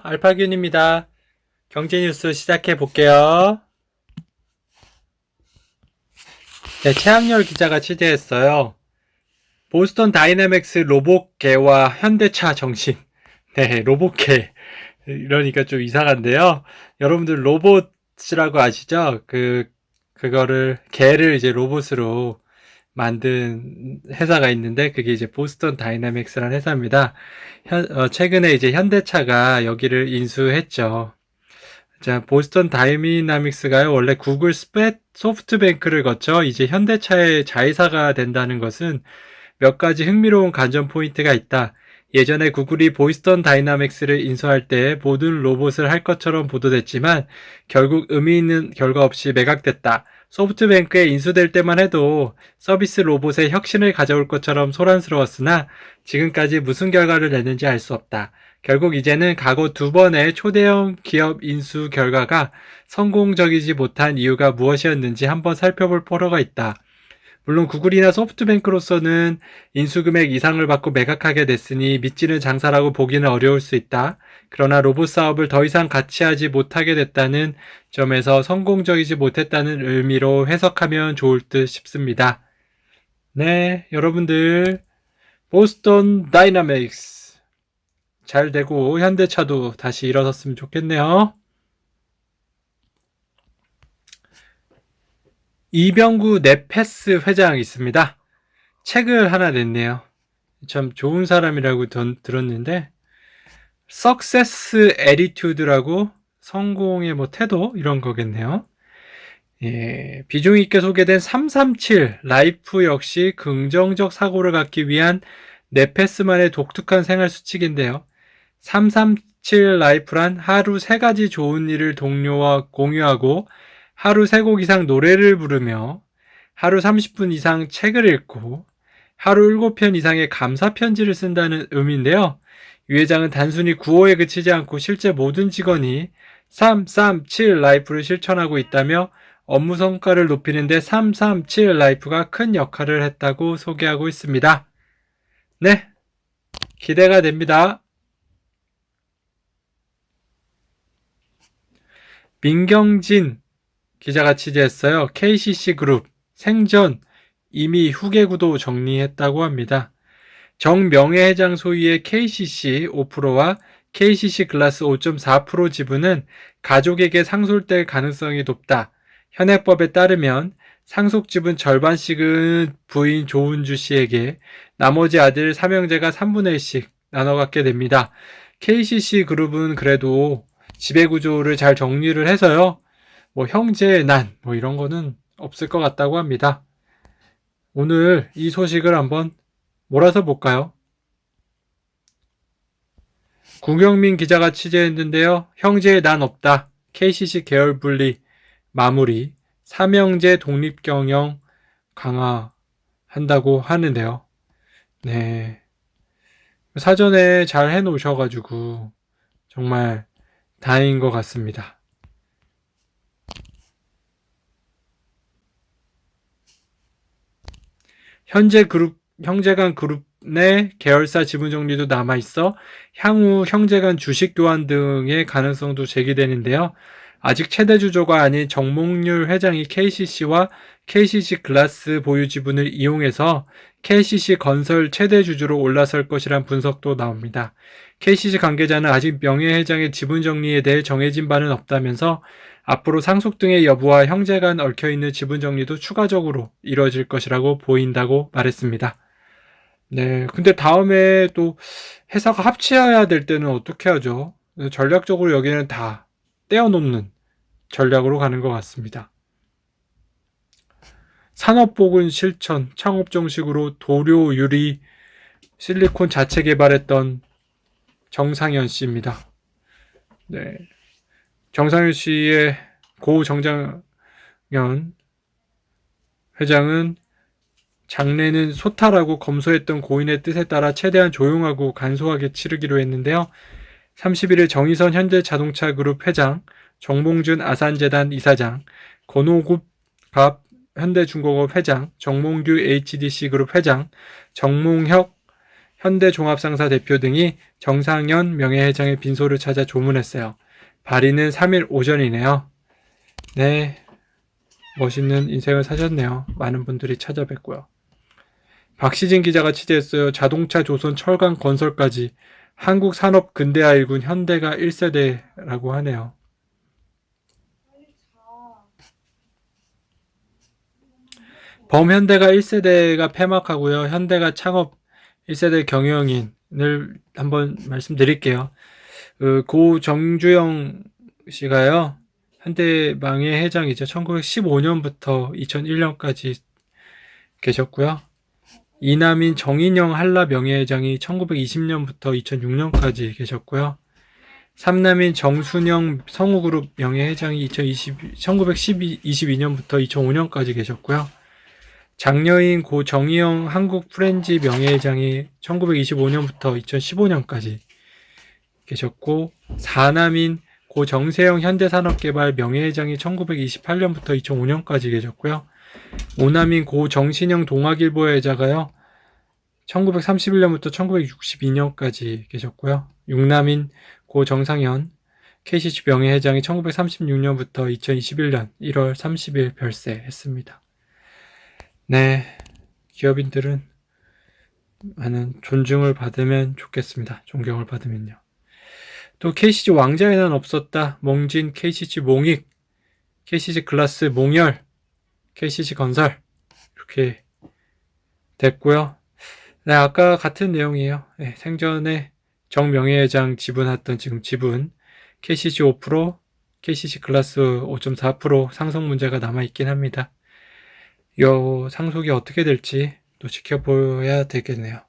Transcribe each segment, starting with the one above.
알파균입니다. 경제뉴스 시작해 볼게요. 네, 최학렬 기자가 취재했어요. 보스턴 다이내믹스 로봇계와 현대차 정신. 네, 로봇계. 이러니까 좀 이상한데요. 여러분들 로봇이라고 아시죠? 그거를, 개를 이제 로봇으로 만든 회사가 있는데, 그게 이제 보스턴 다이내믹스라는 회사입니다. 최근에 이제 현대차가 여기를 인수했죠. 자, 보스턴 다이나믹스가요, 원래 구글 소프트뱅크를 거쳐 이제 현대차의 자회사가 된다는 것은 몇 가지 흥미로운 관전 포인트가 있다. 예전에 구글이 보스턴 다이나믹스를 인수할 때 모든 로봇을 할 것처럼 보도됐지만 결국 의미 있는 결과 없이 매각됐다. 소프트뱅크에 인수될 때만 해도 서비스 로봇의 혁신을 가져올 것처럼 소란스러웠으나 지금까지 무슨 결과를 냈는지 알 수 없다. 결국 이제는 과거 2번의 초대형 기업 인수 결과가 성공적이지 못한 이유가 무엇이었는지 한번 살펴볼 필요가 있다. 물론 구글이나 소프트뱅크로서는 인수금액 이상을 받고 매각하게 됐으니 믿지는 장사라고 보기는 어려울 수 있다. 그러나 로봇 사업을 더 이상 같이 하지 못하게 됐다는 점에서 성공적이지 못했다는 의미로 해석하면 좋을 듯 싶습니다. 네, 여러분들 보스턴 다이나믹스 잘 되고 현대차도 다시 일어섰으면 좋겠네요. 이병구 네페스 회장 있습니다. 책을 하나 냈네요. 참 좋은 사람이라고 들었는데 Success Attitude라고 성공의 뭐 태도 이런 거겠네요. 예, 비중 있게 소개된 337 라이프 역시 긍정적 사고를 갖기 위한 네페스만의 독특한 생활 수칙인데요. 337 라이프란 하루 3가지 좋은 일을 동료와 공유하고 하루 3곡 이상 노래를 부르며 하루 30분 이상 책을 읽고 하루 7편 이상의 감사 편지를 쓴다는 의미인데요. 유 회장은 단순히 구호에 그치지 않고 실제 모든 직원이 337 라이프를 실천하고 있다며 업무 성과를 높이는데 337 라이프가 큰 역할을 했다고 소개하고 있습니다. 네, 기대가 됩니다. 민경진 기자가 취재했어요. KCC 그룹 생전 이미 후계 구도 정리했다고 합니다. 정명예 회장 소유의 KCC 5%와 KCC 글라스 5.4% 지분은 가족에게 상속될 가능성이 높다. 현행법에 따르면 상속 지분 절반씩은 부인 조은주 씨에게 나머지 아들 삼형제가 3분의 1씩 나눠 갖게 됩니다. KCC 그룹은 그래도 지배구조를 잘 정리를 해서요. 뭐 형제의 난 뭐 이런 거는 없을 것 같다고 합니다. 오늘 이 소식을 한번 몰아서 볼까요? 구경민 기자가 취재했는데요. 형제의 난 없다. KCC 계열 분리 마무리. 삼형제 독립 경영 강화한다고 하는데요. 네. 사전에 잘 해놓으셔가지고 정말 다행인 것 같습니다. 형제간 그룹 내 계열사 지분 정리도 남아있어 향후 형제간 주식 교환 등의 가능성도 제기되는데요. 아직 최대 주주가 아닌 정몽률 회장이 KCC와 KCC 글라스 보유 지분을 이용해서 KCC 건설 최대 주주로 올라설 것이란 분석도 나옵니다. KCC 관계자는 아직 명예 회장의 지분 정리에 대해 정해진 바는 없다면서 앞으로 상속 등의 여부와 형제 간 얽혀있는 지분 정리도 추가적으로 이뤄질 것이라고 보인다고 말했습니다. 네, 근데 다음에 또 회사가 합치어야 될 때는 어떻게 하죠? 전략적으로 여기는 다 떼어놓는 전략으로 가는 것 같습니다. 산업복원 실천, 창업 정식으로 도료 유리 실리콘 자체 개발했던 정상현 씨입니다. 네. 정상현 씨의 고 정장현 회장은 장례는 소탈하고 검소했던 고인의 뜻에 따라 최대한 조용하고 간소하게 치르기로 했는데요. 31일 정의선 현대자동차그룹 회장, 정몽준 아산재단 이사장, 권호굽 갑 현대중공업 회장, 정몽규 HDC그룹 회장, 정몽혁 현대종합상사 대표 등이 정상현 명예회장의 빈소를 찾아 조문했어요. 발의는 3일 오전이네요. 네, 멋있는 인생을 사셨네요. 많은 분들이 찾아뵙고요. 박시진 기자가 취재했어요. 자동차, 조선, 철강, 건설까지 한국산업 근대화 일군 현대가 1세대라고 하네요. 범현대가 1세대가 폐막하고요. 현대가 창업 1세대 경영인을 한번 말씀드릴게요. 고 정주영 씨가요. 현대망의 회장이죠. 1915년부터 2001년까지 계셨고요. 이남인 정인영 한라 명예회장이 1920년부터 2006년까지 계셨고요. 삼남인 정순영 성우그룹 명예회장이 1922년부터 2005년까지 계셨고요. 장녀인 고 정희영 한국 프렌지 명예회장이 1925년부터 2015년까지 계셨고, 사남인 고 정세영 현대산업개발 명예회장이 1928년부터 2005년까지 계셨고요. 오남인 고 정신영 동학일보 회장가요 1931년부터 1962년까지 계셨고요. 육남인 고 정상현 KCC 명예회장이 1936년부터 2021년 1월 30일 별세했습니다. 네, 기업인들은 많은 존중을 받으면 좋겠습니다. 존경을 받으면요. 또 KCC 왕자의 난 없었다. 몽진, KCC 몽익, KCC 글라스 몽열, KCC 건설 이렇게 됐고요. 네, 아까 같은 내용이에요. 네, 생전에 정 명예회장 지분했던 지금 지분 KCC 5%, KCC 글라스 5.4% 상속 문제가 남아있긴 합니다. 이 상속이 어떻게 될지 또 지켜봐야 되겠네요.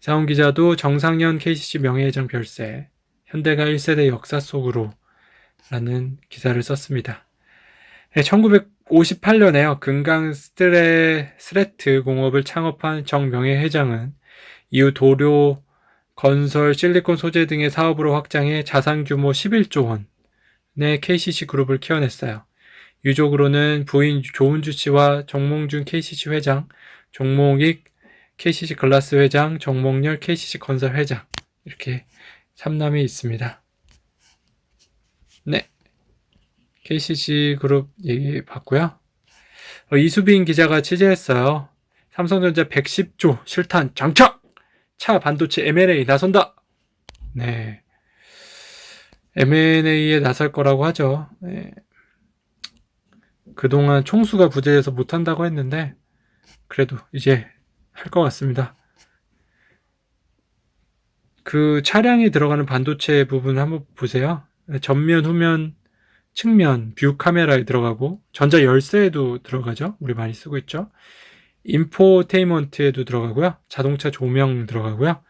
이상훈 기자도 정상현 KCC 명예회장 별세, 현대가 1세대 역사 속으로 라는 기사를 썼습니다. 네, 1958년에요. 금강 스레트 공업을 창업한 정 명예회장은 이후 도료, 건설, 실리콘 소재 등의 사업으로 확장해 자산 규모 11조 원의 KCC 그룹을 키워냈어요. 유족으로는 부인 조은주 씨와 정몽준 KCC 회장, 정몽익 KCC 글라스 회장, 정몽열 KCC 건설 회장 이렇게 3남이 있습니다. 네, KCC 그룹 얘기 봤고요. 이수빈 기자가 취재했어요. 삼성전자 110조 실탄 장착! 차 반도체 M&A 나선다! 네, M&A에 나설 거라고 하죠. 네. 그동안 총수가 부재해서 못한다고 했는데 그래도 이제 할 것 같습니다. 그 차량에 들어가는 반도체 부분 한번 보세요. 전면, 후면, 측면, 뷰 카메라에 들어가고 전자 열쇠에도 들어가죠. 우리 많이 쓰고 있죠. 인포테인먼트에도 들어가고요. 자동차 조명 들어가고요.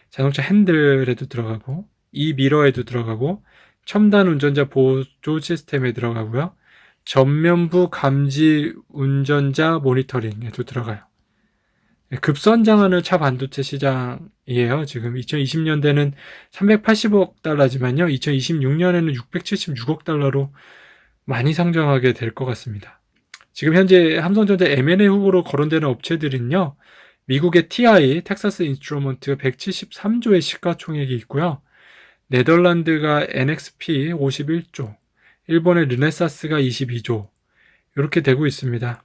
자동차 핸들에도 들어가고 이 미러에도 들어가고 첨단 운전자 보조 시스템에 들어가고요. 전면부 감지 운전자 모니터링에도 들어가요. 급선장하는 차 반도체 시장이에요. 지금 2020년대는 380억 달러지만요. 2026년에는 676억 달러로 많이 상장하게 될 것 같습니다. 지금 현재 삼성전자 M&A 후보로 거론되는 업체들은요. 미국의 TI, 텍사스 인스트루먼트 173조의 시가총액이 있고요. 네덜란드가 NXP 51조, 일본의 르네사스가 22조 이렇게 되고 있습니다.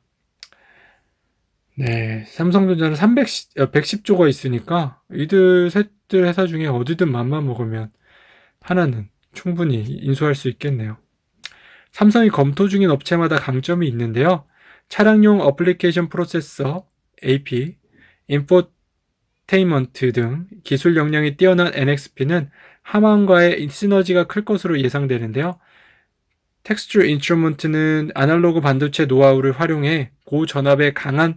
네, 삼성전자는 110조가 있으니까 이들 셋들 회사 중에 어디든 맘만 먹으면 하나는 충분히 인수할 수 있겠네요. 삼성이 검토 중인 업체마다 강점이 있는데요. 차량용 어플리케이션 프로세서, AP, 인포테인먼트 등 기술 역량이 뛰어난 NXP는 하만과의 시너지가 클 것으로 예상되는데요. 텍스처 인스트루먼트는 아날로그 반도체 노하우를 활용해 고전압의 강한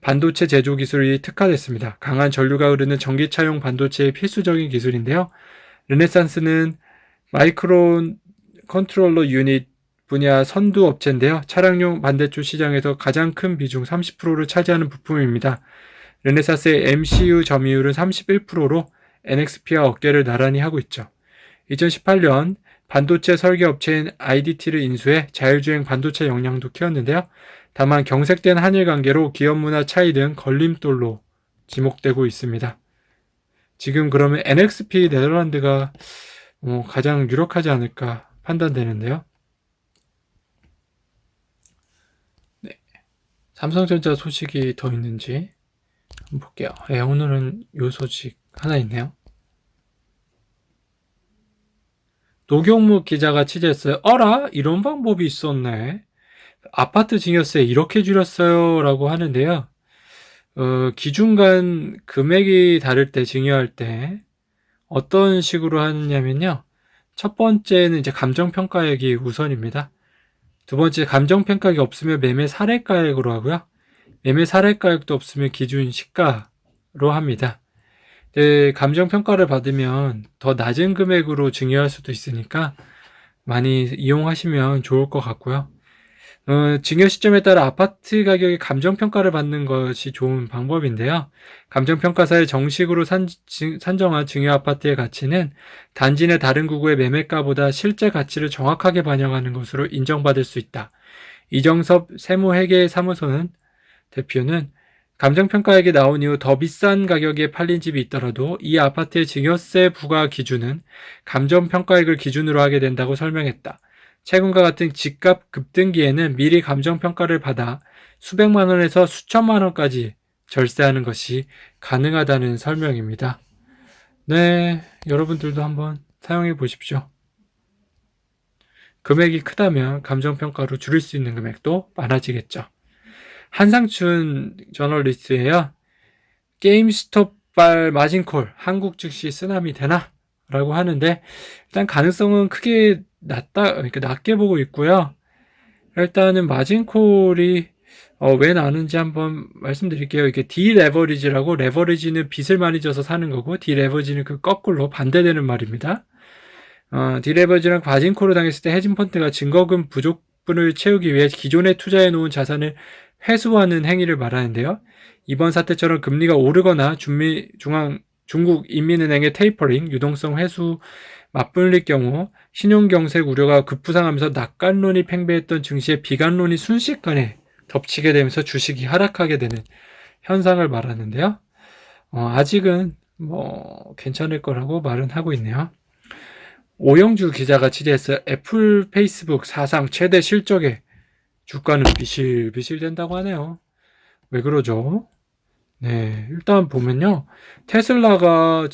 반도체 제조 기술이 특화됐습니다. 강한 전류가 흐르는 전기차용 반도체의 필수적인 기술인데요. 르네상스는 마이크로 컨트롤러 유닛 분야 선두 업체인데요. 차량용 반대쪽 시장에서 가장 큰 비중 30%를 차지하는 부품입니다. 르네상스의 MCU 점유율은 31%로 NXP와 어깨를 나란히 하고 있죠. 2018년 반도체 설계 업체인 IDT를 인수해 자율주행 반도체 역량도 키웠는데요. 다만 경색된 한일 관계로 기업 문화 차이 등 걸림돌로 지목되고 있습니다. 지금 그러면 NXP 네덜란드가 가장 유력하지 않을까 판단되는데요. 네. 삼성전자 소식이 더 있는지 한번 볼게요. 네, 오늘은 요 소식 하나 있네요. 노경묵 기자가 취재했어요. 어라? 이런 방법이 있었네. 아파트 증여세 이렇게 줄였어요. 라고 하는데요. 기준 간 금액이 다를 때 증여할 때 어떤 식으로 하느냐면요. 첫 번째는 이제 감정평가액이 우선입니다. 두 번째 감정평가액이 없으면 매매 사례가액으로 하고요. 매매 사례가액도 없으면 기준 시가로 합니다. 감정평가를 받으면 더 낮은 금액으로 증여할 수도 있으니까 많이 이용하시면 좋을 것 같고요. 증여 시점에 따라 아파트 가격의 감정평가를 받는 것이 좋은 방법인데요. 감정평가사에 정식으로 산정한 증여 아파트의 가치는 단지 내 다른 구구의 매매가보다 실제 가치를 정확하게 반영하는 것으로 인정받을 수 있다. 이정섭 세무회계사무소는 대표는 감정평가액이 나온 이후 더 비싼 가격에 팔린 집이 있더라도 이 아파트의 증여세 부과 기준은 감정평가액을 기준으로 하게 된다고 설명했다. 최근과 같은 집값 급등기에는 미리 감정평가를 받아 수백만 원에서 수천만 원까지 절세하는 것이 가능하다는 설명입니다. 네, 여러분들도 한번 사용해 보십시오. 금액이 크다면 감정평가로 줄일 수 있는 금액도 많아지겠죠. 한상춘 저널리스트예요. 게임스톱발 마진콜 한국 즉시 쓰나미 되나? 라고 하는데 일단 가능성은 크게 낮게 보고 있고요. 일단은 마진콜이 왜 나는지 한번 말씀드릴게요. 이게 디레버리지라고, 레버리지는 빚을 많이 져서 사는 거고 디레버리지는 그 거꾸로 반대되는 말입니다. 디레버리지는 마진콜을 당했을 때 헤지펀드가 증거금 부족분을 채우기 위해 기존에 투자해 놓은 자산을 회수하는 행위를 말하는데요. 이번 사태처럼 금리가 오르거나 중국 인민은행의 테이퍼링, 유동성 회수 맞불릴 경우 신용경색 우려가 급부상하면서 낙관론이 팽배했던 증시의 비관론이 순식간에 덮치게 되면서 주식이 하락하게 되는 현상을 말하는데요. 아직은 괜찮을 거라고 말은 하고 있네요. 오영주 기자가 취재했어요. 애플, 페이스북 사상 최대 실적에 주가는 비실비실 된다고 하네요. 왜 그러죠? 네, 일단 보면요. 테슬라가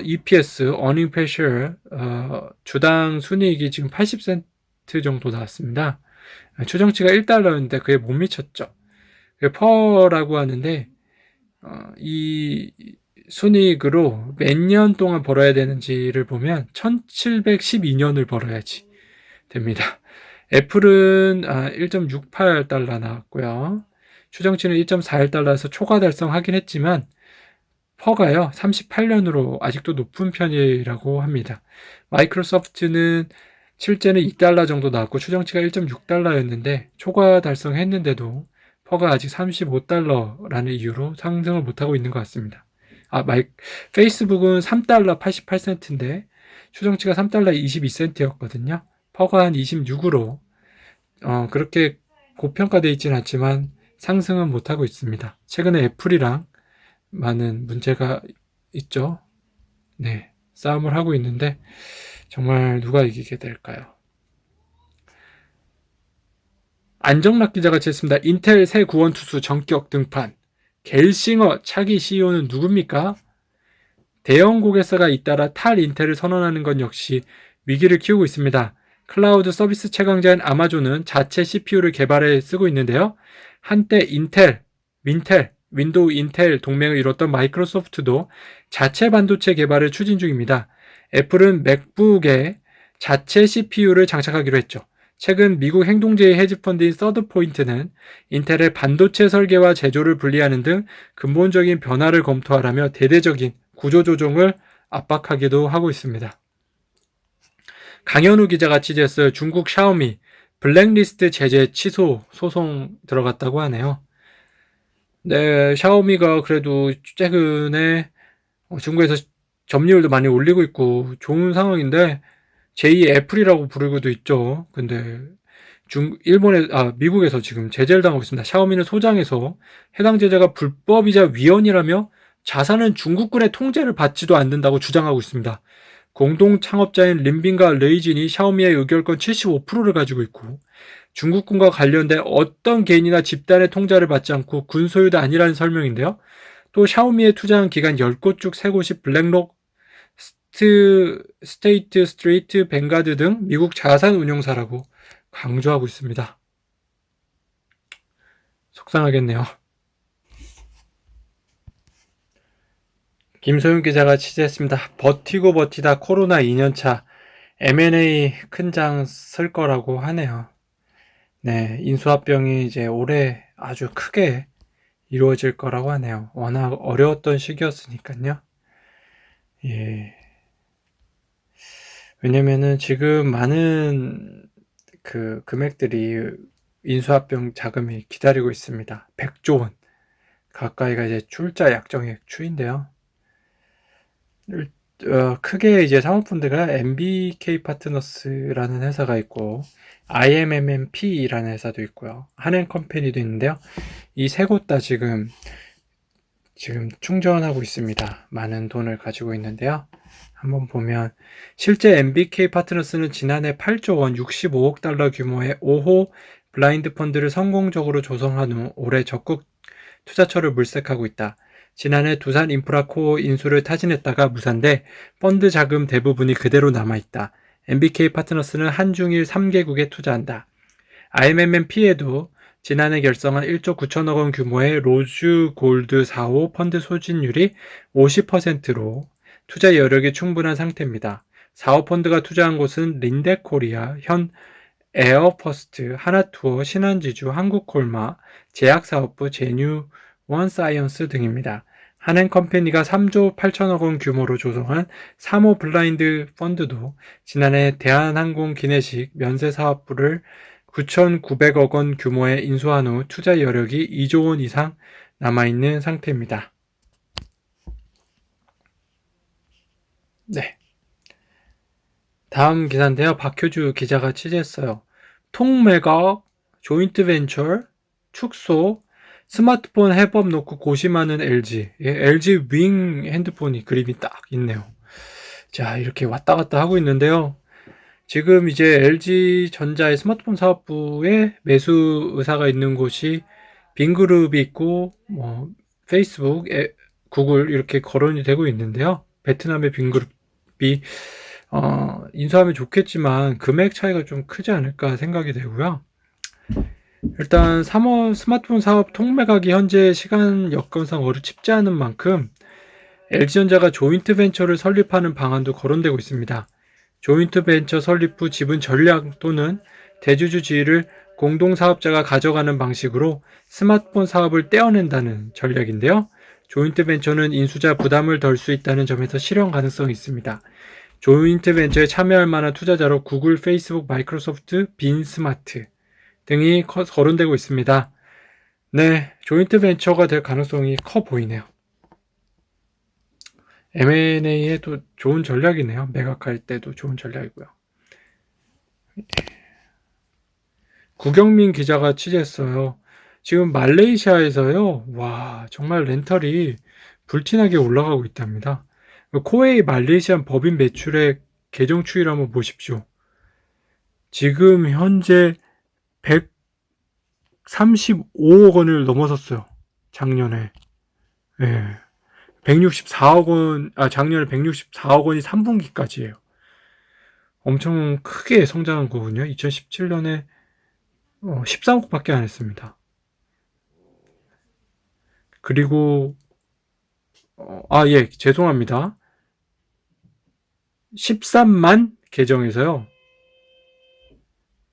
EPS, earning per share, 주당 순이익이 지금 80센트 정도 나왔습니다. 추정치가 1달러였는데 그게 못 미쳤죠. 퍼라고 하는데, 이 순이익으로 몇 년 동안 벌어야 되는지를 보면 1712년을 벌어야지 됩니다. 애플은 1.68달러 나왔고요. 추정치는 1.41달러에서 초과 달성하긴 했지만 퍼가요 38년으로 아직도 높은 편이라고 합니다. 마이크로소프트는 실제는 2달러 정도 나왔고 추정치가 1.6달러였는데 초과 달성했는데도 퍼가 아직 35달러라는 이유로 상승을 못하고 있는 것 같습니다. 페이스북은 3달러 88센트인데 추정치가 3달러 22센트였거든요. 퍼가 한 26으로 그렇게 고평가되어 있지는 않지만 상승은 못하고 있습니다. 최근에 애플이랑 많은 문제가 있죠. 네, 싸움을 하고 있는데 정말 누가 이기게 될까요? 안정락 기자가 제했습니다. 인텔 새 구원 투수 전격 등판. 겔싱어 차기 CEO는 누굽니까? 대형 고객사가 잇따라 탈인텔을 선언하는 건 역시 위기를 키우고 있습니다. 클라우드 서비스 최강자인 아마존은 자체 CPU를 개발해 쓰고 있는데요. 한때 인텔, 윈도우 인텔 동맹을 이뤘던 마이크로소프트도 자체 반도체 개발을 추진 중입니다. 애플은 맥북에 자체 CPU를 장착하기로 했죠. 최근 미국 행동제의 헤지펀드인 서드포인트는 인텔의 반도체 설계와 제조를 분리하는 등 근본적인 변화를 검토하라며 대대적인 구조조정을 압박하기도 하고 있습니다. 강현우 기자가 취재했어요. 중국 샤오미 블랙리스트 제재 취소 소송 들어갔다고 하네요. 네, 샤오미가 그래도 최근에 중국에서 점유율도 많이 올리고 있고 좋은 상황인데 제2 애플이라고 부르고도 있죠. 근데 미국에서 지금 제재를 당하고 있습니다. 샤오미는 소장에서 해당 제재가 불법이자 위헌이라며 자사는 중국군의 통제를 받지도 않는다고 주장하고 있습니다. 공동 창업자인 린빈과 레이진이 샤오미의 의결권 75%를 가지고 있고 중국군과 관련된 어떤 개인이나 집단의 통제를 받지 않고 군 소유도 아니라는 설명인데요. 또 샤오미에 투자한 기관 10곳 중 3곳이 블랙록, 스테이트 스트리트, 뱅가드 등 미국 자산 운용사라고 강조하고 있습니다. 속상하겠네요. 김소윤 기자가 취재했습니다. 버티고 버티다 코로나 2년차 M&A 큰 장 쓸 거라고 하네요. 네, 인수합병이 이제 올해 아주 크게 이루어질 거라고 하네요. 워낙 어려웠던 시기였으니까요. 예. 왜냐면은 지금 많은 그 금액들이 인수합병 자금이 기다리고 있습니다. 100조 원 가까이가 이제 출자 약정액 추인데요. 크게 이제 사모펀드가 MBK 파트너스라는 회사가 있고 IMMP라는 회사도 있고요. 한앤컴퍼니도 있는데요. 이 세 곳 다 지금 충전하고 있습니다. 많은 돈을 가지고 있는데요. 한번 보면 실제 MBK 파트너스는 지난해 8조 원 65억 달러 규모의 5호 블라인드 펀드를 성공적으로 조성한 후 올해 적극 투자처를 물색하고 있다. 지난해 두산 인프라코어 인수를 타진했다가 무산돼 펀드 자금 대부분이 그대로 남아있다. MBK 파트너스는 한중일 3개국에 투자한다. IMMP에도 지난해 결성한 1조 9천억 원 규모의 로즈 골드 4호 펀드 소진율이 50%로 투자 여력이 충분한 상태입니다. 4호 펀드가 투자한 곳은 린데코리아, 현 에어퍼스트, 하나투어, 신한지주, 한국콜마, 제약사업부, 제뉴원사이언스 등입니다. 한앤컴퍼니가 3조 8천억 원 규모로 조성한 3호 블라인드 펀드도 지난해 대한항공 기내식 면세사업부를 9,900억 원 규모의 인수한 후 투자 여력이 2조 원 이상 남아있는 상태입니다. 네. 다음 기사인데요. 박효주 기자가 취재했어요. 통매각, 조인트 벤처, 축소, 스마트폰 해법 놓고 고심하는 LG. LG 윙 핸드폰이 그림이 딱 있네요. 자, 이렇게 왔다 갔다 하고 있는데요. 지금 이제 LG전자의 스마트폰 사업부에 매수 의사가 있는 곳이 빈그룹이 있고, 페이스북, 구글 이렇게 거론이 되고 있는데요. 베트남의 빈그룹이 인수하면 좋겠지만 금액 차이가 좀 크지 않을까 생각이 되고요. 일단 3월 스마트폰 사업 통매각이 현재 시간 여건상 쉽지 않은 만큼 LG전자가 조인트 벤처를 설립하는 방안도 거론되고 있습니다. 조인트 벤처 설립 후 지분 전략 또는 대주주 지위를 공동사업자가 가져가는 방식으로 스마트폰 사업을 떼어낸다는 전략인데요. 조인트 벤처는 인수자 부담을 덜 수 있다는 점에서 실현 가능성이 있습니다. 조인트 벤처에 참여할 만한 투자자로 구글, 페이스북, 마이크로소프트, 빈스마트 등이 거론되고 있습니다. 네, 조인트 벤처가 될 가능성이 커 보이네요. M&A에도 좋은 전략이네요. 매각할 때도 좋은 전략이고요. 구경민 기자가 취재했어요. 지금 말레이시아에서요. 와, 정말 렌탈이 불티나게 올라가고 있답니다. 코웨이 말레이시안 법인 매출액 계정 추이를 한번 보십시오. 지금 현재 135억 원을 넘어섰어요. 작년에. 예. 164억 원, 작년에 164억 원이 3분기까지예요. 엄청 크게 성장한 거군요. 2017년에 13억밖에 안 했습니다. 그리고 예, 죄송합니다. 13만 계정에서요.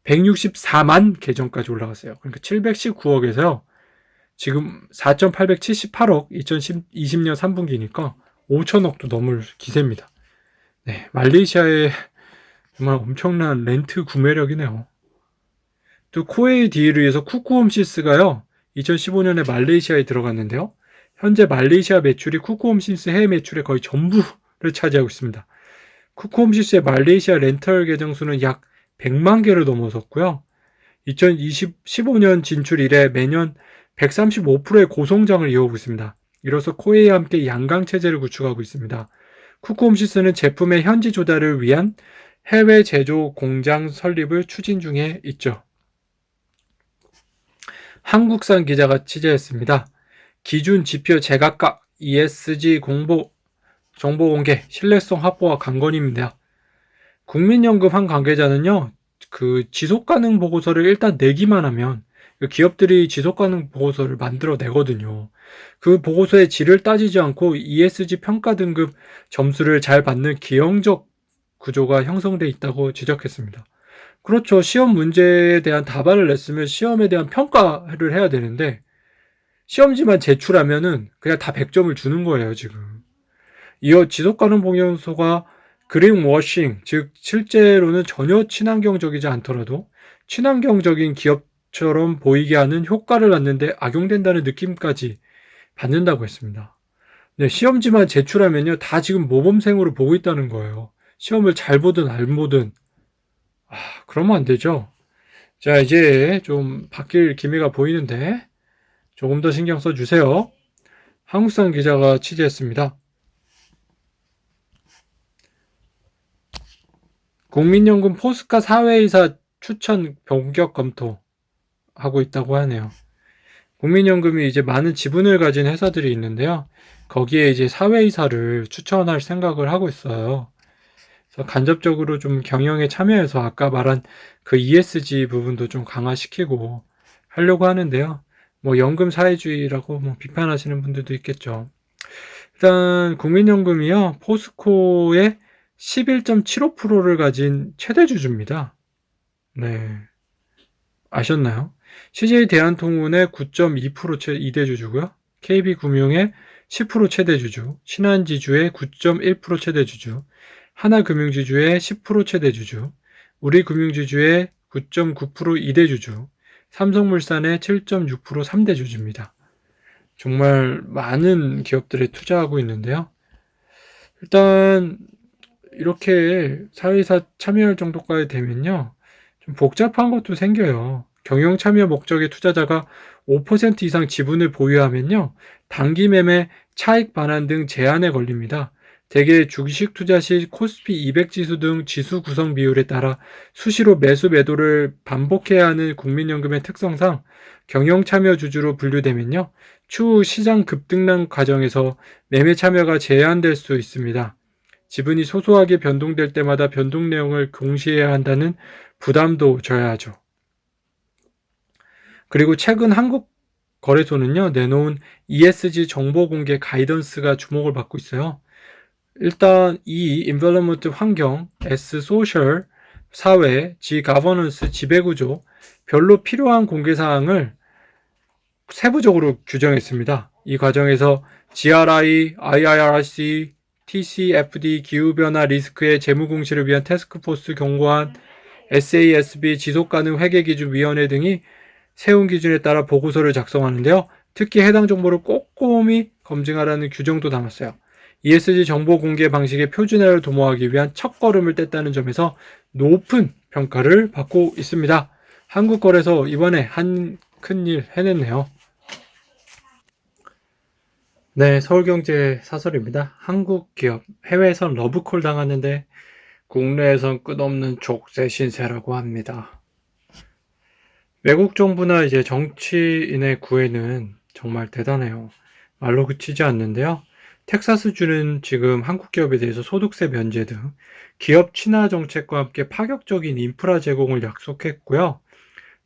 164만 계정까지 올라갔어요. 그러니까 719억에서요. 지금 4,878억 2020년 3분기니까 5천억도 넘을 기세입니다. 네, 말레이시아의 정말 엄청난 렌트 구매력이네요. 또 코웨이 딜을 위해서 쿠쿠홈시스가요. 2015년에 말레이시아에 들어갔는데요. 현재 말레이시아 매출이 쿠쿠홈시스 해외 매출의 거의 전부를 차지하고 있습니다. 쿠쿠홈시스의 말레이시아 렌털 계정 수는 약 100만 개를 넘어섰고요. 2015년 진출 이래 매년 135%의 고성장을 이어오고 있습니다. 이로써 코웨이와 함께 양강 체제를 구축하고 있습니다. 쿠쿠홈시스는 제품의 현지 조달을 위한 해외 제조 공장 설립을 추진 중에 있죠. 한국산 기자가 취재했습니다. 기준 지표 제각각 ESG 정보 공개, 신뢰성 확보와 관건입니다. 국민연금 한 관계자는요, 그 지속가능 보고서를 일단 내기만 하면 기업들이 지속가능 보고서를 만들어 내거든요. 그 보고서의 질을 따지지 않고 ESG 평가 등급 점수를 잘 받는 기형적 구조가 형성돼 있다고 지적했습니다. 그렇죠. 시험 문제에 대한 답안을 냈으면 시험에 대한 평가를 해야 되는데 시험지만 제출하면은 그냥 다 100점을 주는 거예요, 지금. 이어 지속가능 보고서가 그린워싱, 즉 실제로는 전혀 친환경적이지 않더라도 친환경적인 기업처럼 보이게 하는 효과를 낳는데 악용된다는 느낌까지 받는다고 했습니다. 네, 시험지만 제출하면요, 다 지금 모범생으로 보고 있다는 거예요. 시험을 잘 보든 안 보든. 그러면 안 되죠. 자, 이제 좀 바뀔 기미가 보이는데 조금 더 신경 써주세요. 한국산 기자가 취재했습니다. 국민연금 포스카 사회이사 추천 본격 검토하고 있다고 하네요. 국민연금이 이제 많은 지분을 가진 회사들이 있는데요. 거기에 이제 사회이사를 추천할 생각을 하고 있어요. 그래서 간접적으로 좀 경영에 참여해서 아까 말한 그 ESG 부분도 좀 강화시키고 하려고 하는데요. 뭐 연금 사회주의라고 뭐 비판하시는 분들도 있겠죠. 일단 국민연금이요, 포스코의 11.75%를 가진 최대 주주입니다. 네, 아셨나요? CJ 대한통운의 9.2% 2대 주주고요. KB금융의 10% 최대 주주, 신한지주의 9.1% 최대 주주, 하나금융지주의 10% 최대 주주, 우리금융지주의 9.9% 2대 주주, 삼성물산의 7.6% 3대 주주입니다. 정말 많은 기업들에 투자하고 있는데요. 일단 이렇게 사회이사 참여할 정도까지 되면요, 좀 복잡한 것도 생겨요. 경영 참여 목적의 투자자가 5% 이상 지분을 보유하면요, 단기 매매, 차익 반환 등 제한에 걸립니다. 대개 주식 투자 시 코스피 200 지수 등 지수 구성 비율에 따라 수시로 매수 매도를 반복해야 하는 국민연금의 특성상 경영 참여 주주로 분류되면요, 추후 시장 급등락 과정에서 매매 참여가 제한될 수 있습니다. 지분이 소소하게 변동될 때마다 변동 내용을 공시해야 한다는 부담도 져야 하죠. 그리고 최근 한국거래소는요, 내놓은 ESG 정보 공개 가이던스가 주목을 받고 있어요. 일단 E, environment 환경, S, social 사회, G, governance 지배구조, 별로 필요한 공개사항을 세부적으로 규정했습니다. 이 과정에서 GRI, IIRC, TCFD 기후변화 리스크의 재무공시를 위한 태스크포스 경고안, SASB 지속가능회계기준위원회 등이 세운 기준에 따라 보고서를 작성하는데요. 특히 해당 정보를 꼼꼼히 검증하라는 규정도 담았어요. ESG 정보 공개 방식의 표준화를 도모하기 위한 첫걸음을 뗐다는 점에서 높은 평가를 받고 있습니다. 한국거래소 이번에 한 큰일 해냈네요. 네, 서울경제 사설입니다. 한국 기업 해외에선 러브콜 당하는데 국내에선 끝없는 족쇄 신세라고 합니다. 외국 정부나 이제 정치인의 구애는 정말 대단해요. 말로 그치지 않는데요. 텍사스주는 지금 한국 기업에 대해서 소득세 면제 등 기업 친화 정책과 함께 파격적인 인프라 제공을 약속했고요.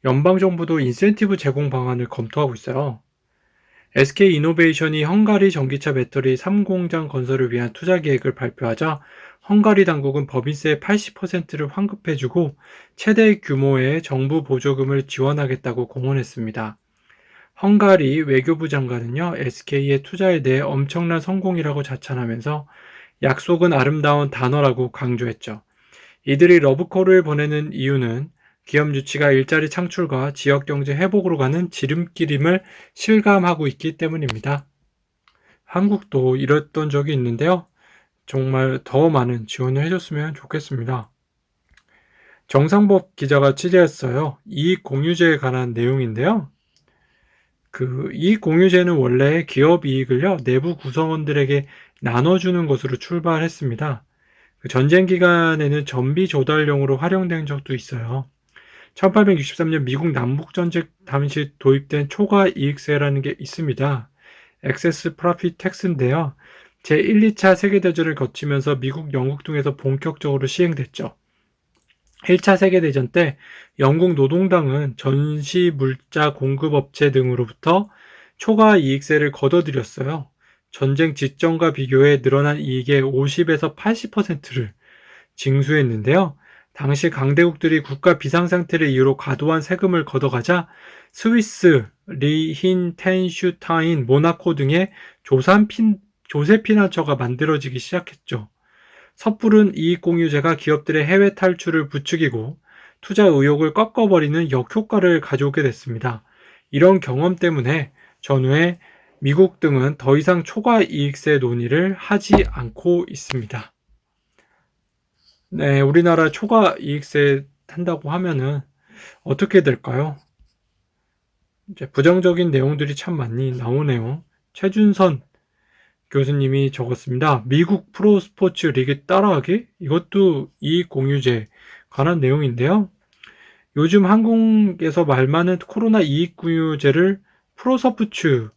연방정부도 인센티브 제공 방안을 검토하고 있어요. SK이노베이션이 헝가리 전기차 배터리 3공장 건설을 위한 투자 계획을 발표하자 헝가리 당국은 법인세의 80%를 환급해주고 최대 규모의 정부 보조금을 지원하겠다고 공언했습니다. 헝가리 외교부 장관은요, SK의 투자에 대해 엄청난 성공이라고 자찬하면서 약속은 아름다운 단어라고 강조했죠. 이들이 러브콜을 보내는 이유는 기업 유치가 일자리 창출과 지역 경제 회복으로 가는 지름길임을 실감하고 있기 때문입니다. 한국도 이랬던 적이 있는데요. 정말 더 많은 지원을 해줬으면 좋겠습니다. 정상복 기자가 취재했어요. 이익 공유제에 관한 내용인데요. 이익 공유제는 원래 기업 이익을요, 내부 구성원들에게 나눠주는 것으로 출발했습니다. 전쟁 기간에는 전비 조달용으로 활용된 적도 있어요. 1863년 미국 남북전쟁 당시 도입된 초과 이익세라는 게 있습니다. 액세스 프로핏 텍스인데요. 제1, 2차 세계대전을 거치면서 미국, 영국 등에서 본격적으로 시행됐죠. 1차 세계대전 때 영국 노동당은 전시 물자 공급업체 등으로부터 초과 이익세를 걷어들였어요. 전쟁 직전과 비교해 늘어난 이익의 50에서 80%를 징수했는데요. 당시 강대국들이 국가 비상상태를 이유로 과도한 세금을 걷어가자 스위스, 리힌텐슈타인, 모나코 등의 조세피난처가 만들어지기 시작했죠. 섣부른 이익공유제가 기업들의 해외 탈출을 부추기고 투자 의욕을 꺾어버리는 역효과를 가져오게 됐습니다. 이런 경험 때문에 전후에 미국 등은 더 이상 초과 이익세 논의를 하지 않고 있습니다. 네, 우리나라 초과 이익세 한다고 하면은 어떻게 될까요? 이제 부정적인 내용들이 참 많이 나오네요. 최준선 교수님이 적었습니다. 미국 프로스포츠 리그 따라하기? 이것도 이익공유제 관한 내용인데요. 요즘 한국에서 말 많은 코로나 이익공유제를 프로스포츠,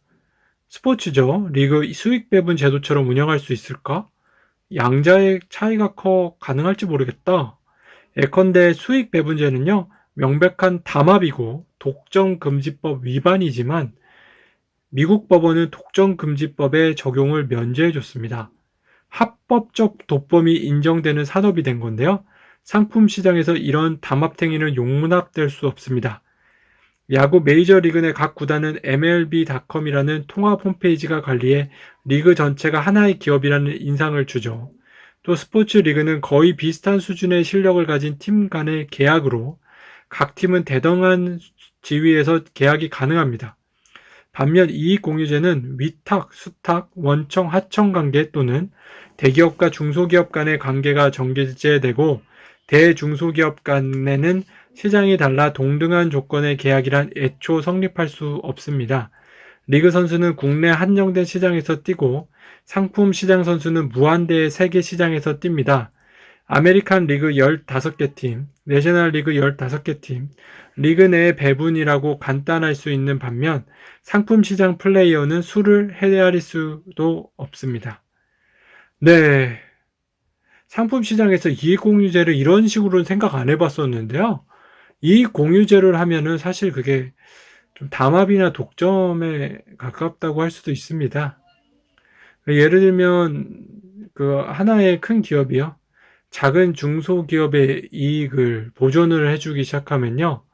스포츠죠. 리그 수익 배분 제도처럼 운영할 수 있을까? 양자의 차이가 가능할지 모르겠다. 예컨대 수익 배분제는요, 명백한 담합이고 독점금지법 위반이지만 미국 법원은 독점금지법의 적용을 면제해줬습니다. 합법적 도범이 인정되는 산업이 된 건데요. 상품 시장에서 이런 담합행위는 용납될 수 없습니다. 야구 메이저리그 내 각 구단은 MLB.com이라는 통합 홈페이지가 관리해 리그 전체가 하나의 기업이라는 인상을 주죠. 또 스포츠 리그는 거의 비슷한 수준의 실력을 가진 팀 간의 계약으로 각 팀은 대등한 지위에서 계약이 가능합니다. 반면 이익공유제는 위탁, 수탁, 원청, 하청 관계 또는 대기업과 중소기업 간의 관계가 전제되고 대중소기업 간에는 시장이 달라 동등한 조건의 계약이란 애초 성립할 수 없습니다. 리그 선수는 국내 한정된 시장에서 뛰고 상품 시장 선수는 무한대의 세계 시장에서 뜁니다. 아메리칸 리그 15개 팀, 내셔널 리그 15개 팀, 리그 내의 배분이라고 간단할 수 있는 반면 상품 시장 플레이어는 수를 헤아릴 수도 없습니다. 네. 상품 시장에서 이익공유제를 이런 식으로는 생각 안 해봤었는데요. 이익공유제를 하면은 사실 그게 좀 담합이나 독점에 가깝다고 할 수도 있습니다. 예를 들면 하나의 큰 기업이요. 작은 중소기업의 이익을 보존을 해주기 시작하면요.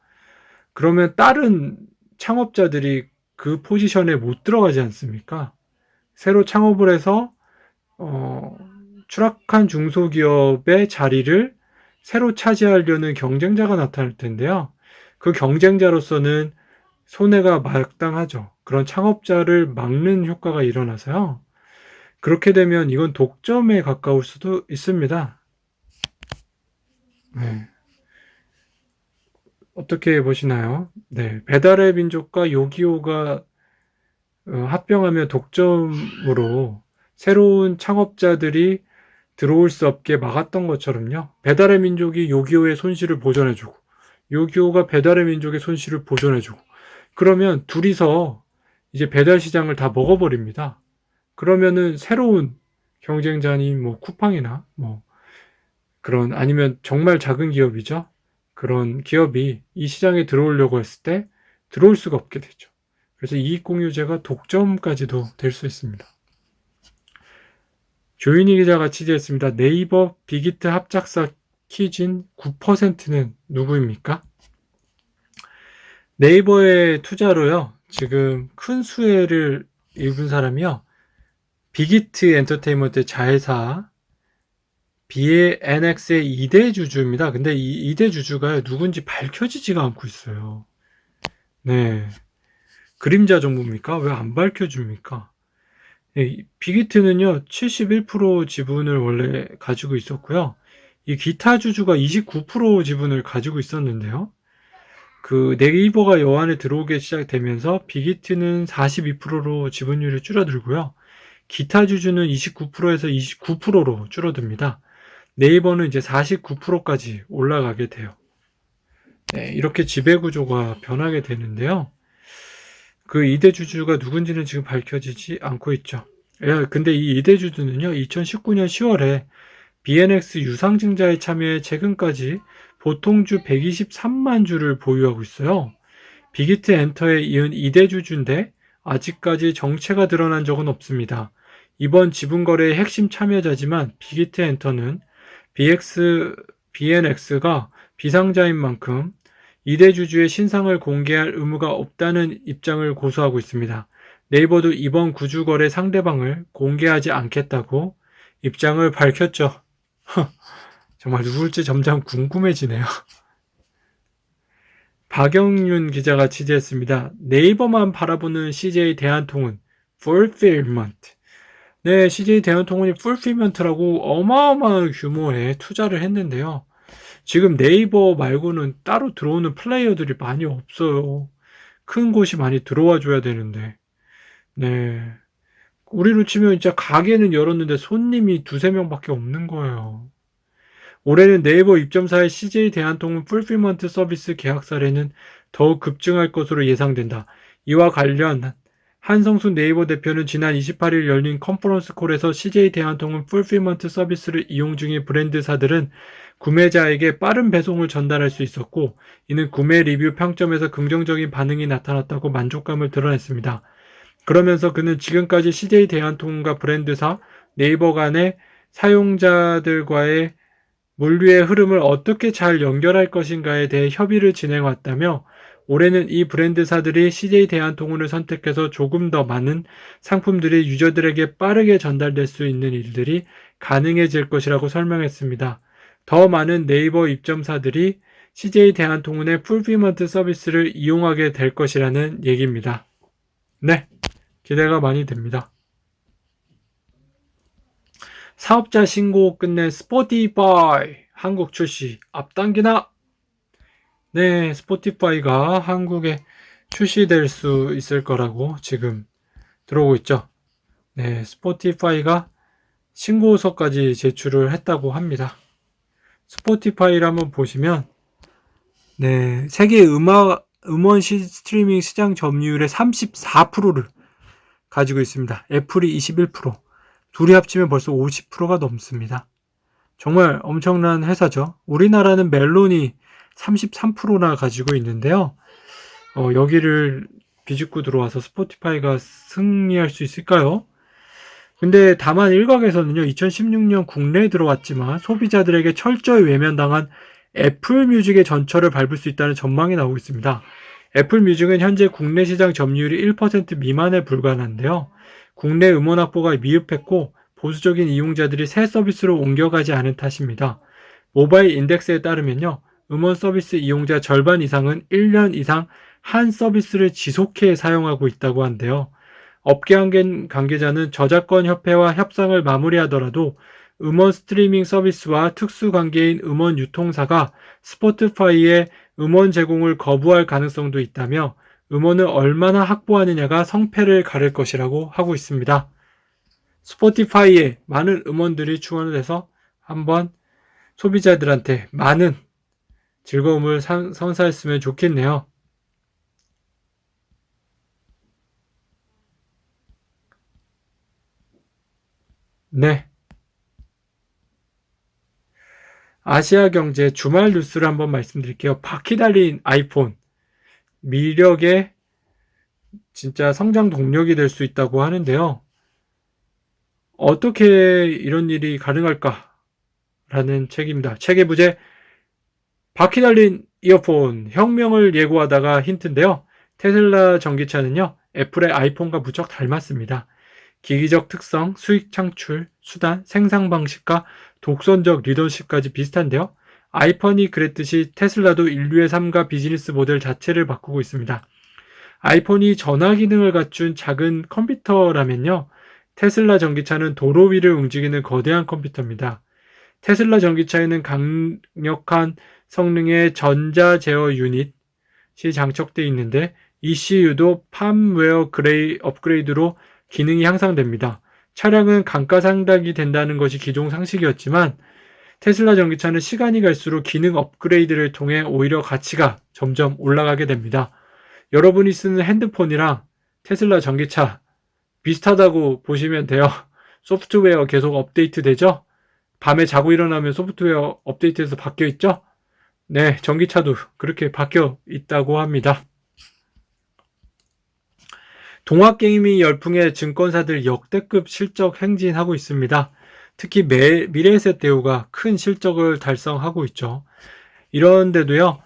그러면 다른 창업자들이 그 포지션에 못 들어가지 않습니까? 새로 창업을 해서 추락한 중소기업의 자리를 새로 차지하려는 경쟁자가 나타날 텐데요. 그 경쟁자로서는 손해가 마땅하죠. 그런 창업자를 막는 효과가 일어나서요. 그렇게 되면 이건 독점에 가까울 수도 있습니다. 네. 어떻게 보시나요? 네. 배달의 민족과 요기요가 합병하면 독점으로 새로운 창업자들이 들어올 수 없게 막았던 것처럼요. 배달의 민족이 요기요의 손실을 보전해주고 요기요가 배달의 민족의 손실을 보전해주고 그러면 둘이서 이제 배달 시장을 다 먹어버립니다. 그러면은 새로운 경쟁자인 뭐 쿠팡이나 뭐 그런 아니면 정말 작은 기업이죠. 그런 기업이 이 시장에 들어오려고 했을 때 들어올 수가 없게 되죠. 그래서 이익공유제가 독점까지도 될 수 있습니다. 조윤희 기자가 취재했습니다. 네이버 빅히트 합작사 키진 9%는 누구입니까? 네이버의 투자로요. 지금 큰 수혜를 입은 사람이요. 빅히트 엔터테인먼트 자회사 BNX의 2대 주주입니다. 근데 이 2대 주주가 누군지 밝혀지지가 않고 있어요. 네. 그림자 정보입니까? 왜 안 밝혀줍니까? 네, 빅히트는요, 71% 지분을 원래 가지고 있었고요. 이 기타 주주가 29% 지분을 가지고 있었는데요. 그 네이버가 여안에 들어오기 시작되면서 빅히트는 42%로 지분율이 줄어들고요. 기타 주주는 29%에서 29%로 줄어듭니다. 네이버는 이제 49%까지 올라가게 돼요. 네, 이렇게 지배구조가 변하게 되는데요. 그 2대 주주가 누군지는 지금 밝혀지지 않고 있죠. 근데 이 2대 주주는요, 2019년 10월에 BNX 유상증자에 참여해 최근까지 보통주 123만 주를 보유하고 있어요. 빅히트 엔터에 이은 2대 주주인데 아직까지 정체가 드러난 적은 없습니다. 이번 지분거래의 핵심 참여자지만 빅히트 엔터는 BNX가 비상자인 만큼 2대 주주의 신상을 공개할 의무가 없다는 입장을 고수하고 있습니다. 네이버도 이번 구주거래 상대방을 공개하지 않겠다고 입장을 밝혔죠. 정말 누굴지 점점 궁금해지네요. 박영윤 기자가 취재했습니다. 네이버만 바라보는 CJ 대한통운 fulfillment. 네, CJ 대한통운이 fulfillment라고 어마어마한 규모의 투자를 했는데요. 지금 네이버 말고는 따로 들어오는 플레이어들이 많이 없어요. 큰 곳이 많이 들어와 줘야 되는데. 네. 우리로 치면 진짜 가게는 열었는데 손님이 두세 명밖에 없는 거예요. 올해는 네이버 입점사의 CJ 대한통운 풀필먼트 서비스 계약 사례는 더욱 급증할 것으로 예상된다. 이와 관련 한성수 네이버 대표는 지난 28일 열린 컨퍼런스 콜에서 CJ 대한통운 풀필먼트 서비스를 이용 중인 브랜드사들은 구매자에게 빠른 배송을 전달할 수 있었고, 이는 구매 리뷰 평점에서 긍정적인 반응이 나타났다고 만족감을 드러냈습니다. 그러면서 그는 지금까지 CJ 대한통운과 브랜드사, 네이버 간의 사용자들과의 물류의 흐름을 어떻게 잘 연결할 것인가에 대해 협의를 진행해왔다며, 올해는 이 브랜드사들이 CJ 대한통운을 선택해서 조금 더 많은 상품들이 유저들에게 빠르게 전달될 수 있는 일들이 가능해질 것이라고 설명했습니다. 더 많은 네이버 입점사들이 CJ 대한통운의 풀피먼트 서비스를 이용하게 될 것이라는 얘기입니다. 네, 기대가 많이 됩니다. 사업자 신고 끝낸 스포티파이 한국 출시 앞당기나? 네, 스포티파이가 한국에 출시될 수 있을 거라고 지금 들어오고 있죠. 네, 스포티파이가 신고서까지 제출을 했다고 합니다. 스포티파이를 한번 보시면, 네, 세계 음원 스트리밍 시장 점유율의 34%를 가지고 있습니다. 애플이 21%, 둘이 합치면 벌써 50%가 넘습니다. 정말 엄청난 회사죠. 우리나라는 멜론이 33%나 가지고 있는데요. 여기를 비집고 들어와서 스포티파이가 승리할 수 있을까요? 근데 다만 일각에서는요, 2016년 국내에 들어왔지만 소비자들에게 철저히 외면당한 애플 뮤직의 전철을 밟을 수 있다는 전망이 나오고 있습니다. 애플 뮤직은 현재 국내 시장 점유율이 1% 미만에 불과한데요. 국내 음원 확보가 미흡했고 보수적인 이용자들이 새 서비스로 옮겨가지 않은 탓입니다. 모바일 인덱스에 따르면요, 음원 서비스 이용자 절반 이상은 1년 이상 한 서비스를 지속해 사용하고 있다고 한데요. 업계 관계자는 저작권 협회와 협상을 마무리하더라도 음원 스트리밍 서비스와 특수 관계인 음원 유통사가 스포티파이의 음원 제공을 거부할 가능성도 있다며, 음원을 얼마나 확보하느냐가 성패를 가릴 것이라고 하고 있습니다. 스포티파이에 많은 음원들이 추가를 해서 한번 소비자들한테 많은 즐거움을 선사했으면 좋겠네요. 네. 아시아경제 주말 뉴스를 한번 말씀드릴게요. 바퀴 달린 아이폰. 미력의 진짜 성장 동력이 될 수 있다고 하는데요. 어떻게 이런 일이 가능할까? 라는 책입니다. 책의 부제, 바퀴 달린 이어폰, 혁명을 예고하다가 힌트인데요. 테슬라 전기차는요, 애플의 아이폰과 무척 닮았습니다. 기기적 특성, 수익 창출, 수단, 생산 방식과 독선적 리더십까지 비슷한데요. 아이폰이 그랬듯이 테슬라도 인류의 삶과 비즈니스 모델 자체를 바꾸고 있습니다. 아이폰이 전화 기능을 갖춘 작은 컴퓨터라면요, 테슬라 전기차는 도로 위를 움직이는 거대한 컴퓨터입니다. 테슬라 전기차에는 강력한 성능의 전자 제어 유닛이 장착되어 있는데 ECU도 팜웨어 업그레이드로 기능이 향상됩니다. 차량은 감가상각이 된다는 것이 기존 상식이었지만 테슬라 전기차는 시간이 갈수록 기능 업그레이드를 통해 오히려 가치가 점점 올라가게 됩니다. 여러분이 쓰는 핸드폰이랑 테슬라 전기차 비슷하다고 보시면 돼요. 소프트웨어 계속 업데이트 되죠? 밤에 자고 일어나면 소프트웨어 업데이트해서 바뀌어 있죠? 네, 전기차도 그렇게 바뀌어 있다고 합니다. 동학개미 열풍에 증권사들 역대급 실적 행진하고 있습니다. 특히 미래에셋대우가 큰 실적을 달성하고 있죠. 이런데도요,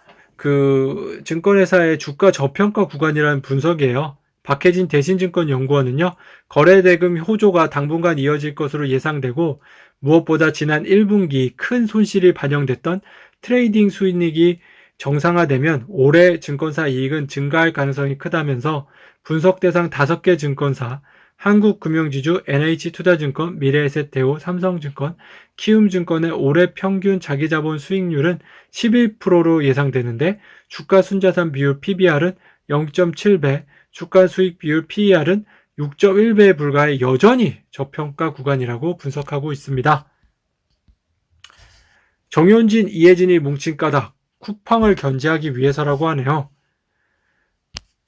증권회사의 주가 저평가 구간이라는 분석이에요. 박혜진 대신증권연구원은요, 거래대금 호조가 당분간 이어질 것으로 예상되고, 무엇보다 지난 1분기 큰 손실이 반영됐던 트레이딩 수익이 정상화되면 올해 증권사 이익은 증가할 가능성이 크다면서 분석 대상 5개 증권사, 한국금융지주, NH투자증권, 미래에셋대우, 삼성증권, 키움증권의 올해 평균 자기자본 수익률은 11%로 예상되는데 주가 순자산 비율 PBR은 0.7배, 주가 수익 비율 PER은 6.1배에 불과해 여전히 저평가 구간이라고 분석하고 있습니다. 정윤진, 이혜진이 뭉친 까닭, 쿠팡을 견제하기 위해서라고 하네요.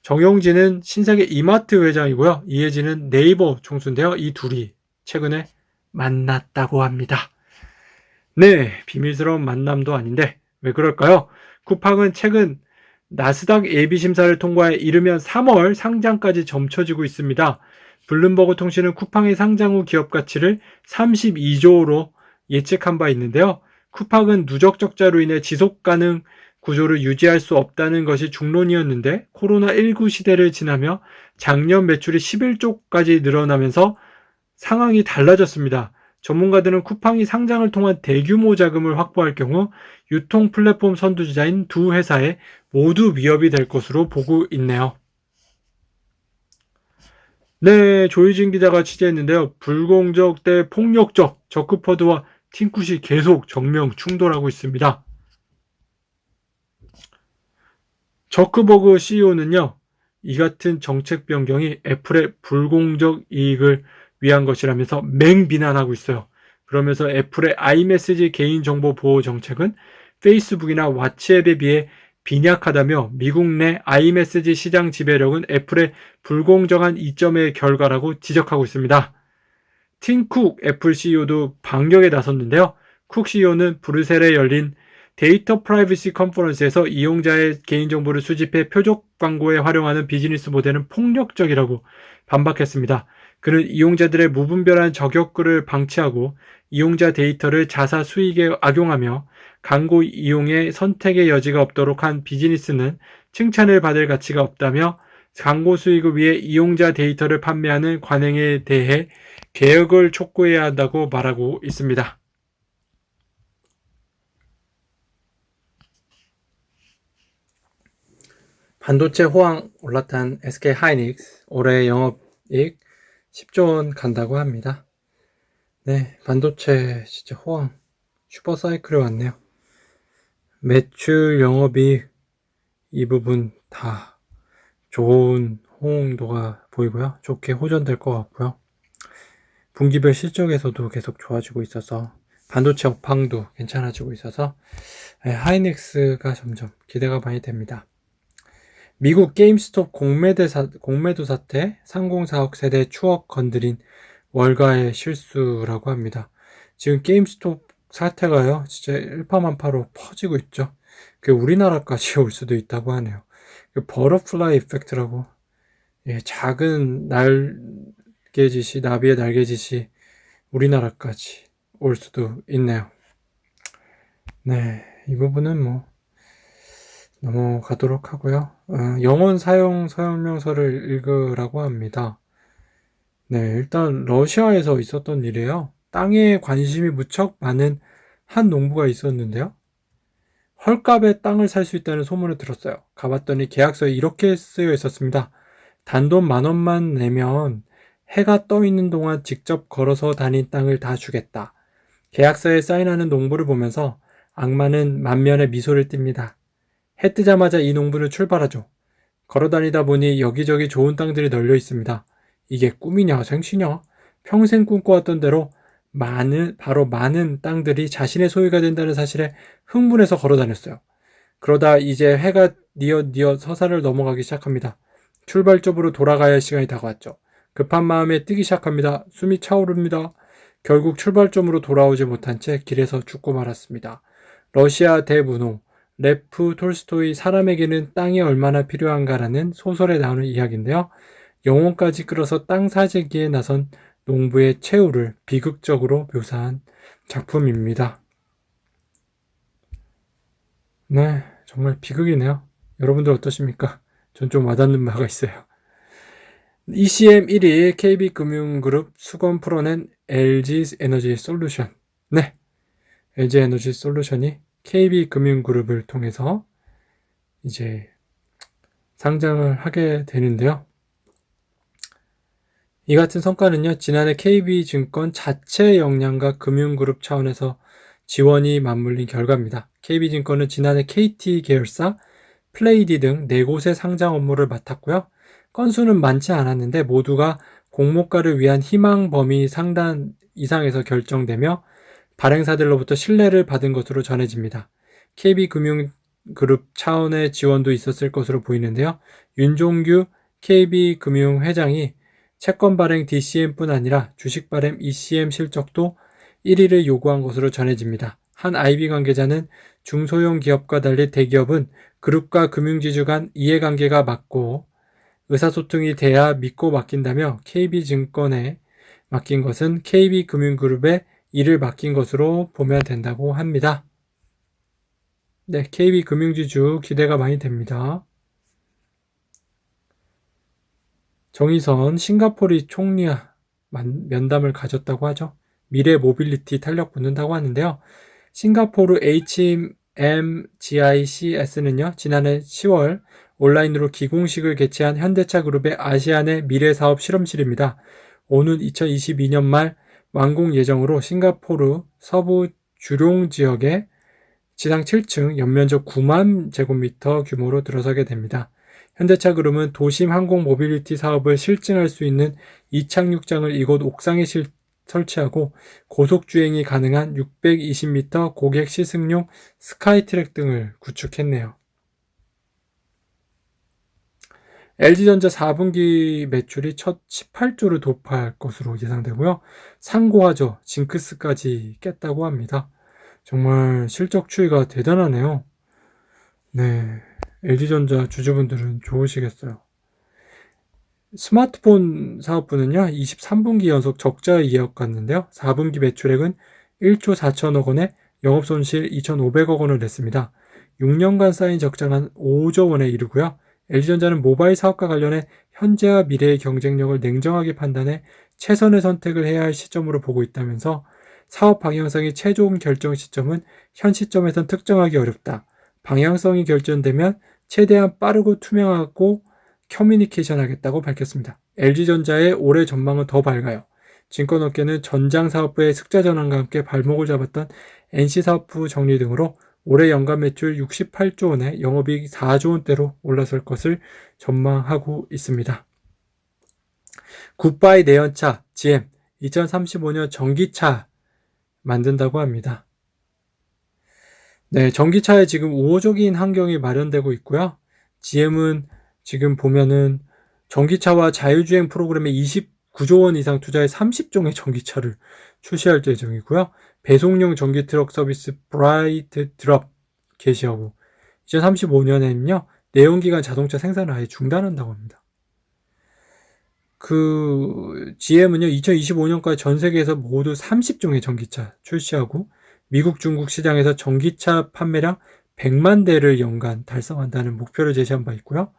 정용진은 신세계 이마트 회장이고요. 이혜진은 네이버 총수인데요. 이 둘이 최근에 만났다고 합니다. 네, 비밀스러운 만남도 아닌데 왜 그럴까요? 쿠팡은 최근 나스닥 예비심사를 통과해 이르면 3월 상장까지 점쳐지고 있습니다. 블룸버그 통신은 쿠팡의 상장 후 기업 가치를 32조로 예측한 바 있는데요. 쿠팡은 누적 적자로 인해 지속 가능 구조를 유지할 수 없다는 것이 중론이었는데 코로나19 시대를 지나며 작년 매출이 11조까지 늘어나면서 상황이 달라졌습니다. 전문가들은 쿠팡이 상장을 통한 대규모 자금을 확보할 경우 유통 플랫폼 선두주자인 두 회사에 모두 위협이 될 것으로 보고 있네요. 네, 조희진 기자가 취재했는데요. 불공정 대 폭력적 저크퍼드와 팀쿡이 계속 정면 충돌하고 있습니다. 저크버그 CEO는요, 이 같은 정책 변경이 애플의 불공정 이익을 위한 것이라면서 맹비난하고 있어요. 그러면서 애플의 아이메시지 개인정보 보호 정책은 페이스북이나 왓츠앱에 비해 빈약하다며 미국 내 아이메시지 시장 지배력은 애플의 불공정한 이점의 결과라고 지적하고 있습니다. 팀 쿡 애플 CEO도 반격에 나섰는데요. 쿡 CEO는 브뤼셀에 열린 데이터 프라이버시 컨퍼런스에서 이용자의 개인정보를 수집해 표적 광고에 활용하는 비즈니스 모델은 폭력적이라고 반박했습니다. 그는 이용자들의 무분별한 저격글을 방치하고 이용자 데이터를 자사 수익에 악용하며 광고 이용의 선택의 여지가 없도록 한 비즈니스는 칭찬을 받을 가치가 없다며 광고 수익을 위해 이용자 데이터를 판매하는 관행에 대해 개혁을 촉구해야 한다고 말하고 있습니다. 반도체 호황 올라탄 SK 하이닉스 올해 영업이익 10조 원 간다고 합니다. 네, 반도체 진짜 호황 슈퍼사이클에 왔네요. 매출, 영업이익 이 부분 다 좋은 호응도가 보이고요. 좋게 호전될 것 같고요. 분기별 실적에서도 계속 좋아지고 있어서 반도체 업황도 괜찮아지고 있어서 하이닉스가 점점 기대가 많이 됩니다. 미국 게임스톱 공매도 사태, 상공사억 세대 추억 건드린 월가의 실수라고 합니다. 지금 게임스톱 사태가요, 진짜 일파만파로 퍼지고 있죠. 그 우리나라까지 올 수도 있다고 하네요. 그 버터플라이 이펙트라고, 작은 날개짓이, 나비의 날개짓이 우리나라까지 올 수도 있네요. 네, 이 부분은 넘어가도록 하고요. 영원 사용 설명서를 읽으라고 합니다. 네, 일단 러시아에서 있었던 일이에요. 땅에 관심이 무척 많은 한 농부가 있었는데요. 헐값에 땅을 살 수 있다는 소문을 들었어요. 가봤더니 계약서에 이렇게 쓰여 있었습니다. 단돈 10,000원만 내면 해가 떠 있는 동안 직접 걸어서 다닌 땅을 다 주겠다. 계약서에 사인하는 농부를 보면서 악마는 만면에 미소를 띱니다. 해 뜨자마자 이 농부는 출발하죠. 걸어다니다 보니 여기저기 좋은 땅들이 널려 있습니다. 이게 꿈이냐 생시냐? 평생 꿈꿔왔던 대로 바로 많은 땅들이 자신의 소유가 된다는 사실에 흥분해서 걸어다녔어요. 그러다 이제 해가 뉘엿뉘엿 서산을 넘어가기 시작합니다. 출발점으로 돌아가야 할 시간이 다가왔죠. 급한 마음에 뛰기 시작합니다. 숨이 차오릅니다. 결국 출발점으로 돌아오지 못한 채 길에서 죽고 말았습니다. 러시아 대문호 레프 톨스토이 사람에게는 땅이 얼마나 필요한가라는 소설에 나오는 이야기인데요. 영혼까지 끌어서 땅 사재기에 나선 농부의 최후를 비극적으로 묘사한 작품입니다. 네, 정말 비극이네요. 여러분들 어떠십니까? 전 좀 와닿는 바가 있어요. ECM 1위 KB금융그룹 수건 풀어낸 LG에너지솔루션. 네, LG에너지솔루션이 KB금융그룹을 통해서 이제 상장을 하게 되는데요. 이 같은 성과는요, 지난해 KB증권 자체 역량과 금융그룹 차원에서 지원이 맞물린 결과입니다. KB증권은 지난해 KT 계열사, 플레이디 등 4곳의 상장 업무를 맡았고요. 건수는 많지 않았는데 모두가 공모가를 위한 희망 범위 상단 이상에서 결정되며 발행사들로부터 신뢰를 받은 것으로 전해집니다. KB금융그룹 차원의 지원도 있었을 것으로 보이는데요. 윤종규 KB금융 회장이 채권 발행 DCM뿐 아니라 주식 발행 ECM 실적도 1위를 요구한 것으로 전해집니다. 한 IB 관계자는 중소형 기업과 달리 대기업은 그룹과 금융지주 간 이해관계가 맞고 의사소통이 돼야 믿고 맡긴다며 KB증권에 맡긴 것은 KB금융그룹에 일을 맡긴 것으로 보면 된다고 합니다. 네, KB금융지주 기대가 많이 됩니다. 정의선 싱가포르 총리와 면담을 가졌다고 하죠. 미래 모빌리티 탄력 붙는다고 하는데요. 싱가포르 HMGICS는요, 지난해 10월 온라인으로 기공식을 개최한 현대차 그룹의 아시아 내 미래사업 실험실입니다. 오는 2022년 말 완공 예정으로 싱가포르 서부 주룡 지역에 지상 7층, 연면적 9만 제곱미터 규모로 들어서게 됩니다. 현대차 그룹은 도심 항공 모빌리티 사업을 실증할 수 있는 이착륙장을 이곳 옥상에 설치하고 고속주행이 가능한 620m 고객 시승용 스카이트랙 등을 구축했네요. LG전자 4분기 매출이 첫 18조를 돌파할 것으로 예상되고요. 상고하죠. 징크스까지 깼다고 합니다. 정말 실적 추이가 대단하네요. 네, LG전자 주주분들은 좋으시겠어요. 스마트폰 사업부는요, 23분기 연속 적자에 이어갔는데요. 4분기 매출액은 1조 4천억 원에 영업손실 2,500억 원을 냈습니다. 6년간 쌓인 적자는 5조 원에 이르고요. LG전자는 모바일 사업과 관련해 현재와 미래의 경쟁력을 냉정하게 판단해 최선의 선택을 해야 할 시점으로 보고 있다면서 사업 방향성이 최종 결정 시점은 현 시점에선 특정하기 어렵다. 방향성이 결정되면 최대한 빠르고 투명하고 커뮤니케이션 하겠다고 밝혔습니다. LG전자의 올해 전망은 더 밝아요. 증권업계는 전장사업부의 흑자 전환과 함께 발목을 잡았던 NC사업부 정리 등으로 올해 연간 매출 68조 원에 영업이익 4조 원대로 올라설 것을 전망하고 있습니다. 굿바이 내연차 GM 2035년 전기차 만든다고 합니다. 네, 전기차에 지금 우호적인 환경이 마련되고 있고요. GM은 지금 보면은 전기차와 자율주행 프로그램에 29조 원 이상 투자해 30종의 전기차를 출시할 예정이고요. 배송용 전기트럭 서비스 브라이트 드롭 개시하고 2035년에는요. 내연기관 자동차 생산을 아예 중단한다고 합니다. GM은요. 2025년까지 전 세계에서 모두 30종의 전기차 출시하고 미국, 중국 시장에서 전기차 판매량 100만 대를 연간 달성한다는 목표를 제시한 바 있고요.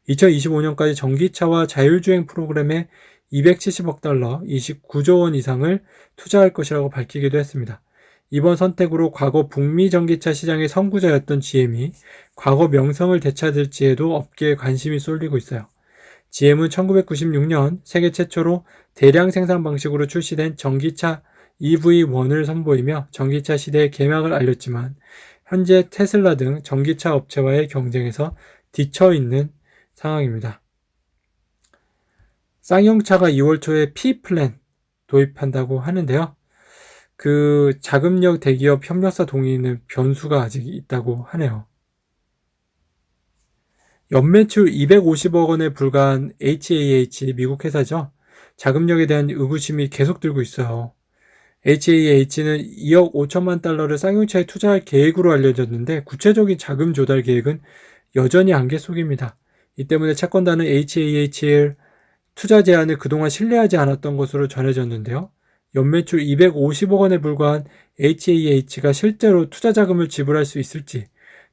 2025년까지 전기차와 자율주행 프로그램에 270억 달러, 29조 원 이상을 투자할 것이라고 밝히기도 했습니다. 이번 선택으로 과거 북미 전기차 시장의 선구자였던 GM이 과거 명성을 되찾을지에도 업계에 관심이 쏠리고 있어요. GM은 1996년 세계 최초로 대량 생산 방식으로 출시된 전기차 EV1을 선보이며 전기차 시대의 개막을 알렸지만 현재 테슬라 등 전기차 업체와의 경쟁에서 뒤처있는 상황입니다. 쌍용차가 2월 초에 P-플랜 도입한다고 하는데요. 그 자금력 대기업 협력사 동의는 변수가 아직 있다고 하네요. 연매출 250억 원에 불과한 HAH 미국 회사죠. 자금력에 대한 의구심이 계속 들고 있어요. HAH는 2억 5천만 달러를 쌍용차에 투자할 계획으로 알려졌는데 구체적인 자금 조달 계획은 여전히 안개 속입니다. 이 때문에 채권단은 HAH의 투자 제안을 그동안 신뢰하지 않았던 것으로 전해졌는데요. 연매출 250억 원에 불과한 HAH가 실제로 투자 자금을 지불할 수 있을지,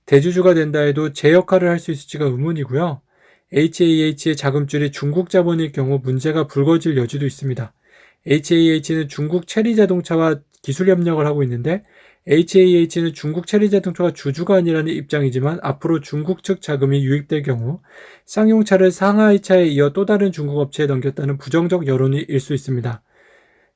대주주가 된다 해도 제 역할을 할 수 있을지가 의문이고요. HAH의 자금줄이 중국 자본일 경우 문제가 불거질 여지도 있습니다. HAH는 중국 체리 자동차와 기술 협력을 하고 있는데 HAH는 중국 체리 자동차가 주주가 아니라는 입장이지만 앞으로 중국 측 자금이 유입될 경우 쌍용차를 상하이차에 이어 또 다른 중국 업체에 넘겼다는 부정적 여론이 일 수 있습니다.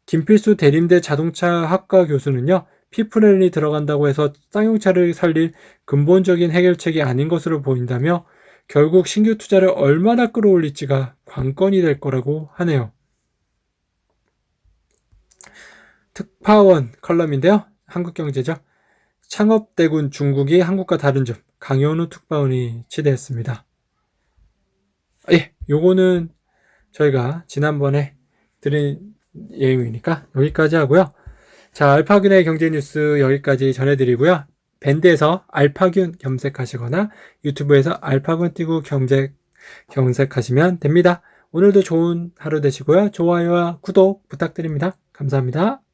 김필수 대림대 자동차학과 교수는요. P-플랜이 들어간다고 해서 쌍용차를 살릴 근본적인 해결책이 아닌 것으로 보인다며 결국 신규 투자를 얼마나 끌어올릴지가 관건이 될 거라고 하네요. 특파원 컬럼인데요. 한국경제죠. 창업대군 중국이 한국과 다른 점, 강현우 특파원이 취재했습니다. 예, 요거는 저희가 지난번에 드린 예임이니까 여기까지 하고요. 자, 알파균의 경제뉴스 여기까지 전해드리고요. 밴드에서 알파균 검색하시거나 유튜브에서 알파균 띄고 검색하시면 됩니다. 오늘도 좋은 하루 되시고요. 좋아요와 구독 부탁드립니다. 감사합니다.